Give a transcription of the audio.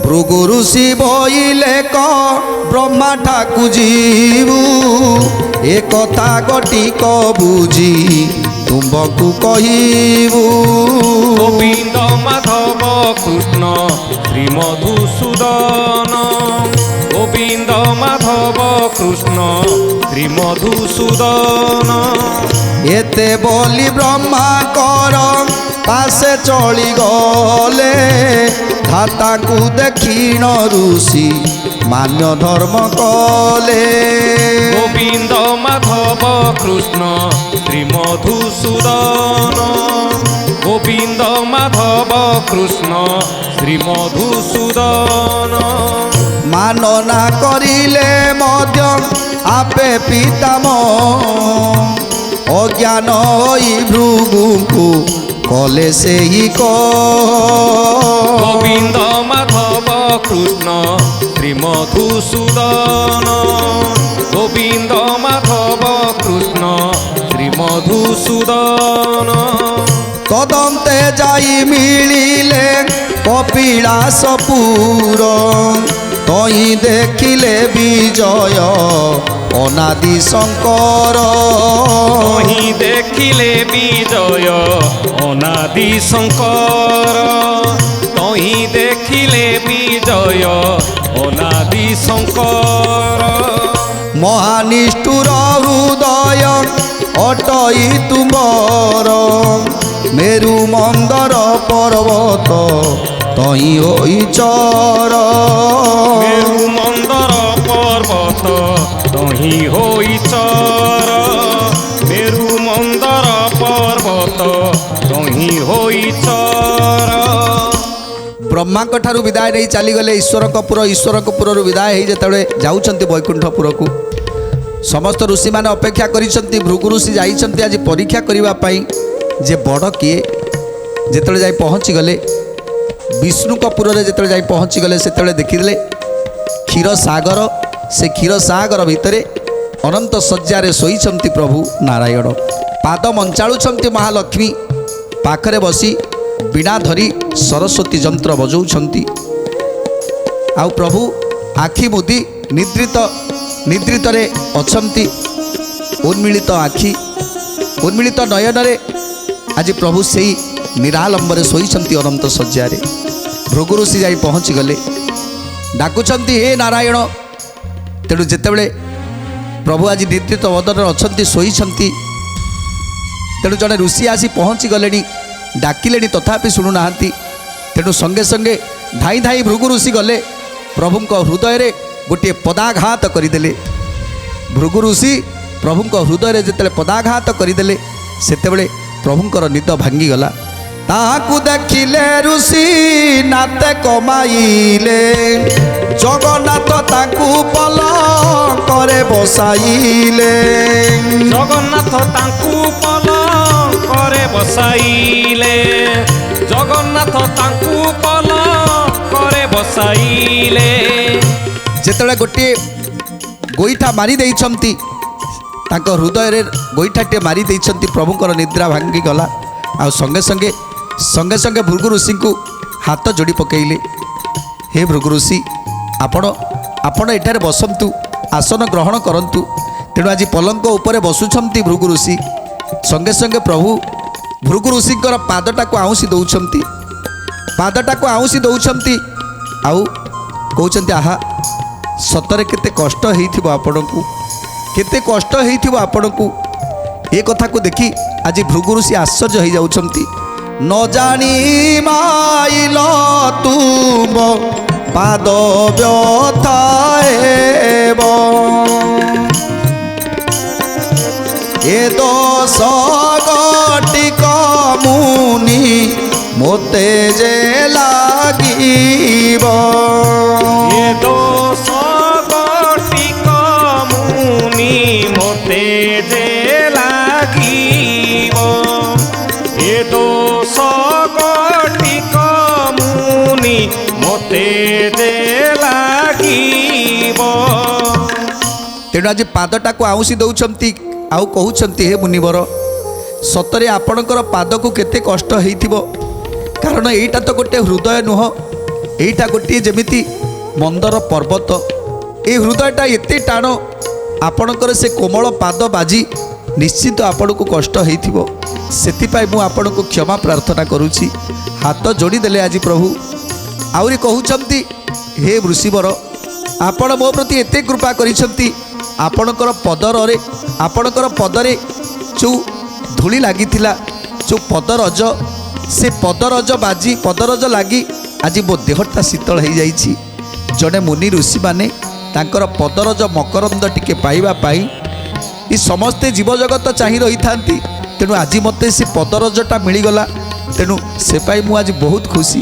भृगु ऋषि बोइले क ब्रह्मा ठाकु जीवु ए कथा गटिक बुझी तुमको कहिबु। गोविंद माधव कृष्ण श्री मधुसूदन गोविंद माधव कृष्ण श्री मधुसूदन। एते बोली ब्रह्मा कर पासे चली गले धाता को दक्षिण ऋषि मान्य धर्म कले। गोविंद माधव कृष्ण श्री मधुसूदन गोविंद माधव कृष्ण श्री मधुसूदन। मानना करिले मध्य आपे पितामह अज्ञान होई भृगु को कले से ही गोविंद माधव कृष्ण श्री मधुसूदन गोविंद माधव कृष्ण श्री मधुसूदन। तदंते जाई मिलिले कपिलासपुर तई देखिले विजय अनादि शंकर। तही देखिले विजय अनादि शंकर तही देखिले विजय अनादि शंकर। महानिष्ठुर हृदय अटई तुमर मेरु मंदर पर्वत तई होई चर। मेरु मंदर पर्वत तही होई चर मेरु मंदर पर्वत तही होई चर। ब्रह्मा ठारू विदाय नहीं चलीगले ईश्वर कपुर विदाय हो जिते जाऊँच वैकुंठपुर को समस्त ऋषि मैंने अपेक्षा करिसेंती। भृगु ऋषि जाइछंती आज परीक्षा करने जे बड़ किए जिते जाई पहुँची गले विष्णु कपुर जिते जाई पहुँची गले से देखिले क्षीर सागर से क्षीर सागर भितर अनंत शय्यारे शोइछंती प्रभु नारायण। पाद मंचाळुछंती महालक्ष्मी पाखरे बसी बीणा धरी सरस्वती जंत्र बजाउछंती। आउ प्रभु आखि मुदी निद्रित रे अछंती उन्मिलित आखि उन्मिलित नयन रे आज प्रभु से निरालंबरे शोइछंती अनंत शय्यारे। भृगु ऋषि जाई पहुँची गले डाकुछंती हे नारायण। तेणु जेतेबेले प्रभु आज निद्रित वदन अछंती शोइछंती तेणु जड़े ऋषि आसी पहुँची गले डाकिले तथापि शुणुना। तेणु संगे संगे धाई धाई भृगु ऋषि गले प्रभुंक हृदय रे गोटे पदाघात करदेले। भृगु ऋषि प्रभुंक हृदय रे जेतेबेले पदाघात करदेले सेतेबेले प्रभुंकर निद भांगीगला। ताकू देखिले ऋषि नाते कमाइले जगन्नाथ ताकू पलंकरे बसाइले। जगन्नाथ ताकू पलंकरे बसाइले जगन्नाथ ताकू पलंकरे बसाइले। जेतेबेले गोटे गोईठा मारी देइछंती तांको हृदय रे गोईठाटे मारी देइछंती प्रभुंकर निद्रा भांगी गला। आ संगे संगे भृगु ऋषि को हाथ जोड़ी पकेइले हे भृगु ऋषि आपण एठारे बसंतु आसन ग्रहण करंतु। तेणु आज पलंक उपरे बसुछंती भृगु ऋषि संगे संगे प्रभु भृगु ऋषिंकर पादटाको आउंसी दौछंती आउ कहउछंती आहा सतरे केते कष्ट हेइथिबो आपणकु केते कष्ट हेइथिबो आपणकु। ए कथा को देखी आज भृगु ऋषि आश्चर्य हो जाउछंती। न जानी माइल तुम पाद व्यथाएब ए दोष गटिक मुनि मोते जे लागिब। ए दोष गटिक मुनि मोते जे लागिब ए दोष गटिक मुनि मोते जे लागिब। तेणु आज पादटा को आउंसी दौछंती आउ कहउछंती हे मुनिवर सतरे आपणकर पाद को केते कष्ट हेइथिबो कारण एटा तो गोटे हृदय नुह এইଟା ଗୋଟିଏ ଯେମିତି ମନ୍ଦର ପର୍ବତ, ଏ ହୃଦୟଟା ଏତେ ଟାଣ, ଆପଣଙ୍କର ସେ କୋମଳ ପାଦ ବାଜି ନିଶ୍ଚିତ ଆପଣଙ୍କୁ କଷ୍ଟ ହେଇଥିବ। ସେଥିପାଇଁ ମୁଁ ଆପଣଙ୍କୁ କ୍ଷମା ପ୍ରାର୍ଥନା କରୁଛି। ହାତ ଯୋଡ଼ିଦେଲେ ଆଜି ପ୍ରଭୁ ଆହୁରି କହୁଛନ୍ତି, ହେ ବୃଷିବର, ଆପଣ ମୋ ପ୍ରତି ଏତେ କୃପା କରିଛନ୍ତି, ଆପଣଙ୍କର ପଦରେ ଯେଉଁ ଧୂଳି ଲାଗିଥିଲା, ଯେଉଁ ପଦରଜ, ସେ ପଦରଜ ଲାଗି ଆଜି ମୋ ଦେହଟା ଶୀତଳ ହେଇଯାଇଛି। ଜଣେ ମୁନି ଋଷିମାନେ ତାଙ୍କର ପଦରଜ ମକରନ୍ଦ ଟିକେ ପାଇବା ପାଇଁ ଏ ସମସ୍ତେ ଜୀବଜଗତ ଚାହିଁ ରହିଥାନ୍ତି। ତେଣୁ ଆଜି ମୋତେ ସେ ପଦରଜଟା ମିଳିଗଲା, ତେଣୁ ସେ ପାଇଁ ମୁଁ ଆଜି ବହୁତ ଖୁସି।